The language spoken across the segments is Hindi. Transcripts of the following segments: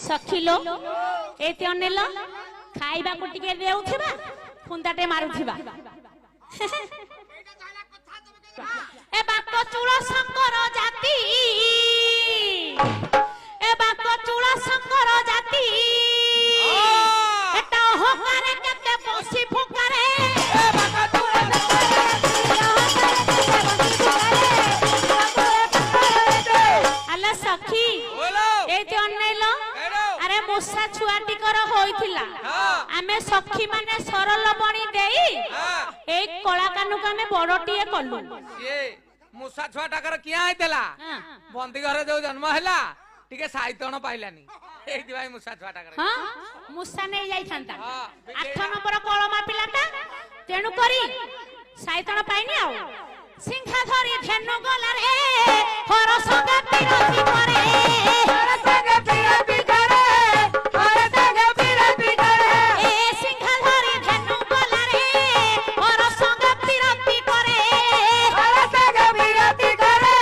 सखिलो एते अनेलो खाइबा को टिके देउथिबा फुंदाटे मारुथिबा ए बाको चूड़ा शंकर जाति ए बाको चूड़ा शंकर जाति एटा होकारे केते बसी फुकारे ए बाको चूड़ा अल्लाह सखी एते अनेलो अरे मुसा छुआटी कर होइथिला आमे सखी माने सरल बणी देई ए कला कानु कामे बडटिए कलु ये मुसा छुआटा कर किया आइतला बंदी घरे जो जन्म हैला टिके साइतण पाइलानी एथि भाई मुसा छुआटा कर हां मुसा नै जाई थांता 8 नंबर कलमा पिलाटा तेनु करी साइतण पाइनी आउ सिंहा धरी धेनु गला रे हर संगा पिरती करे हर संगा पिरती करे हर संगा पिरती करे ए सिंहा धरी धेनु गला रे हर संगा पिरती करे हर संगा पिरती करे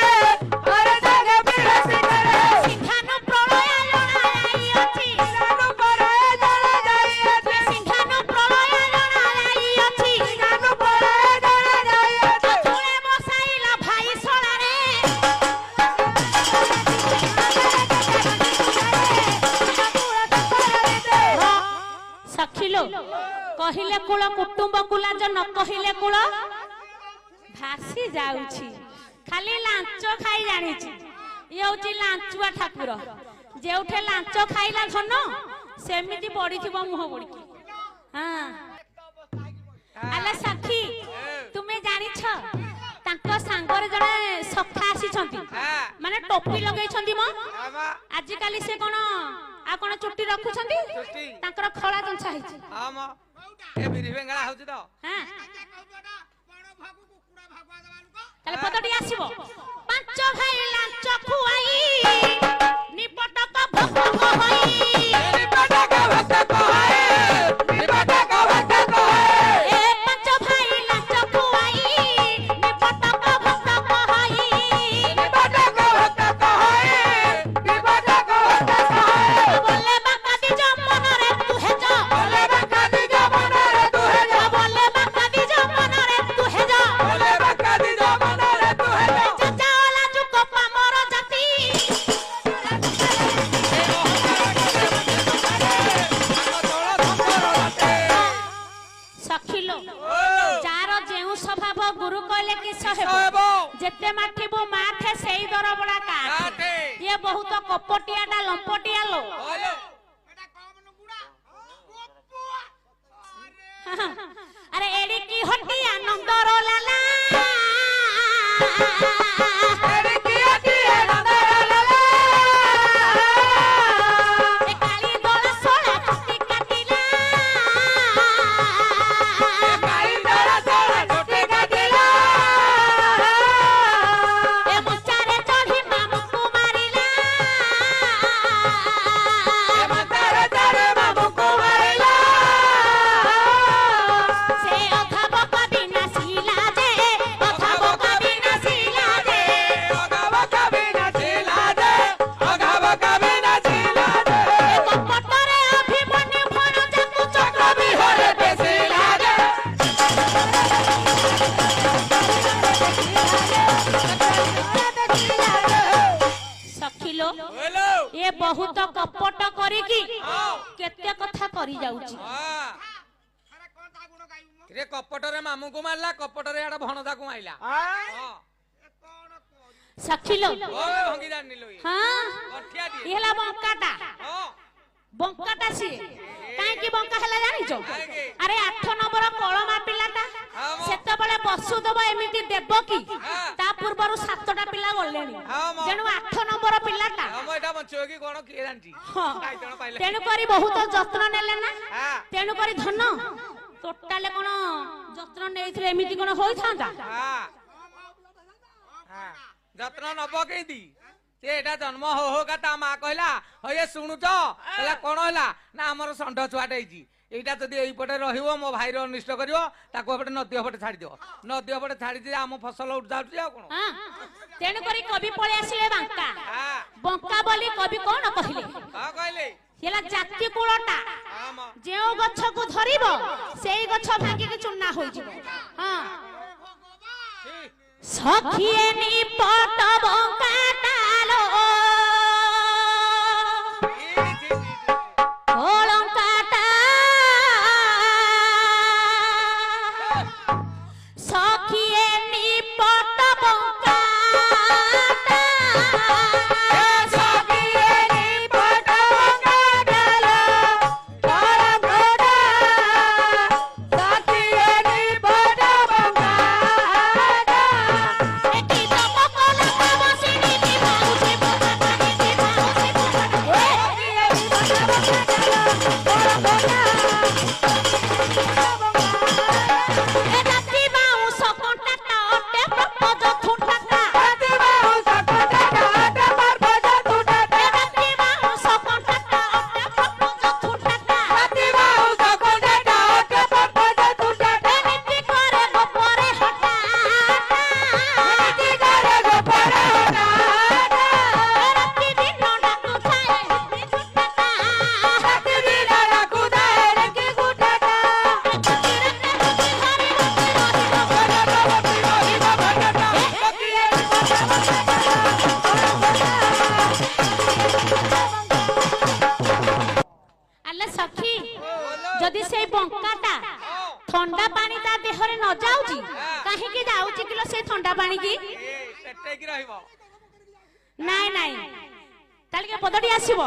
हर संगा पिरती करे सिंहानु प्रलय लड़ाई अछि सिंहानु प्रलय लड़ाई अछि सिंहानु प्रलय लड़ाई अछि सिंहानु प्रलय लड़ाई अछि तुले बसाइला भाई सोला रे सखिलो कहिले कुल कुटुंब कुला जो न कहिले कुल भासी जाउछि खाली लांच खाई जानिछि ये होछि लांचुआ ठाकुर जेउठे लांच खाइला धन सेमिति पडिथिबो मुह पडी हां आला सखी तुमे जानिछ तांको सांगर जणे सखा आसी छंती माने टोपी लगै छंती म आज काली से कोन आ कोन चुट्टी रखु छंती तांकर खळा जंछा हिची हां म ए बिरि बेंगळा होछि तो हां ताले पतडी आसीबो पांच भाई लांच खुआई निपटक भक्त कहई निपटक भक्त कहई निपटक भक्त कहई ए पांच भाई लांच खुआई निपटक भक्त कहई निपटक भक्त कहई निपटक भक्त कहई बोले बाका दी जमन रे तू हे जा बोले बाका दी जमन रे तू हे जा बोले बाका दी जमन रे तू हे जा बोले बाका दी जमन रे तू हे जा चाचा वाला जुको पामर जाति सखिलो चार जेउ स्वभाव गुरु कहले कि सहबो जेते माठिबो माठे सेई दर बडा काठे ये बहुत कपटियाडा लंपटिया लो एटा कम नुगुडा अरे एडी की हट्टी आनंदर लाला एडी की हट्टी आनंदर लाला ए काली दोला सोळा छुट्टी काटिला ए काली दोला सोळा छुट्टी काटिला ए मुचारे चढ़ी मामुको मारिला ए मुचारे चढ़ी मामुको मारिला से अघाब कभी नसीला दे अघाब कभी नसीला दे अघाब कभी नसीला दे अघाब कभी नसीला दे कपटरे अभिमन्यु भण जाकु चक्र बिहरे बेसिला दे सखिलो ये बहुत कपट करी की केते कथा करी जाउची रे कपटरे मामू को मारला कपटरे आडा भणदा को आइला हां सखिलो ओए भंगी जान निलो हां गठिया दिए इहला बंकाटा हां बंकाटा सी काहे की बंका हला जानि छो अरे 8 नंबर कळमा पिलाटा सेते बळे बसुदेव एमिति देबो की ता पूर्वरु 7टा पिला गलेनी जेनु 8 नंबर पिलाटा हम एटा बंचो की कोन की जानती काइतण पाइला तेनु करी बहुत जत्न नेले ना तेनु करी धन टोटाले कोन जत्न नेइथले एमिति कोन होई थांता हां हां जत्न नबो के दी से एटा जन्म हो का ता मा कहला होये सुनु तो हला कोन हला ना हमर संढ छुआटे हिची एटा जदी एई पटे रहिवो मो भाई रो अनिष्ट करिवो ताको पटे नदी पटे छाडी दियो नदी पटे छाडी दे हम फसल उठ जाउची आ कोन हां तेनु करी कवि पळे आसीले बांका बंका बोली कवि कोन कहिले हां कहले ହେଲା ଜାତି କୂଳଟା ଯେଉଁ ଗଛକୁ ଧରିବ ସେଇ ଗଛ ଭାଙ୍ଗିକି ଚୂନା ହୋଇଯିବ। ହଁ ସଖିଏ ନିପଟ ବଙ୍କାଟାଲୋ କଳଙ୍କାଟା ସଖିଏ ନିପଟ ବଙ୍କାଟା ସଖିଏ ନିପଟ ବଙ୍କାଟାଲୋ କଳଙ୍କାଟା ସଖିଏ ନିପଟ ବଙ୍କାଟା ଏଠି ତମ କଲକା ବସିନି କି ମାଉସୀ ବଙ୍କାଟା କି ମାଉସୀ ବଙ୍କାଟା ସଖିଏ ନିପଟ ବଙ୍କାଟାଲୋ କଳଙ୍କାଟା ଏ ରାତି ବାଉଁଶ କଣ୍ଟାଟା ଅଟେ ପ୍ରପୋଜ ଥୁଣ୍ଟାଟା ରାତି ବାଉଁଶ କଣ୍ଟାଟା ଅଟେ ପ୍ରପୋଜ ଥୁଣ୍ଟାଟା ରାତି ବାଉଁଶ କଣ୍ଟାଟା ଅଟେ ପ୍ରପୋଜ ଥୁଣ୍ଟାଟା ରାତି ବାଉଁଶ କଣ୍ଟାଟା ଅଟେ ପ୍ରପୋଜ ଥୁଣ୍ଟାଟା ନୀତି କରେ ଗୋପରେ ହଟାଟା ନୀତି କରେ ଗୋପରେ ହଟାଟା ରାତି ଦିନ ଡାକୁଥାଏ କି ଗୁଟାଟା ରାତି ଦିନ ଡାକୁଥାଏ କି ଗୁଟାଟା ଆଲେ ସଖୀ ଯଦି ସେଇ ବଙ୍କାଟା ଥଣ୍ଡା ପାଣି ତା ଦେହରେ ନ ଯାଉଛି କାହିଁକି ଯାଉଛି କିଲୋ ସେଇ ଥଣ୍ଡା ପାଣି କି? ରହିବ ନାଇଁ ନାଇଁ ତାହେଲେ ପଦଟି ଆସିବ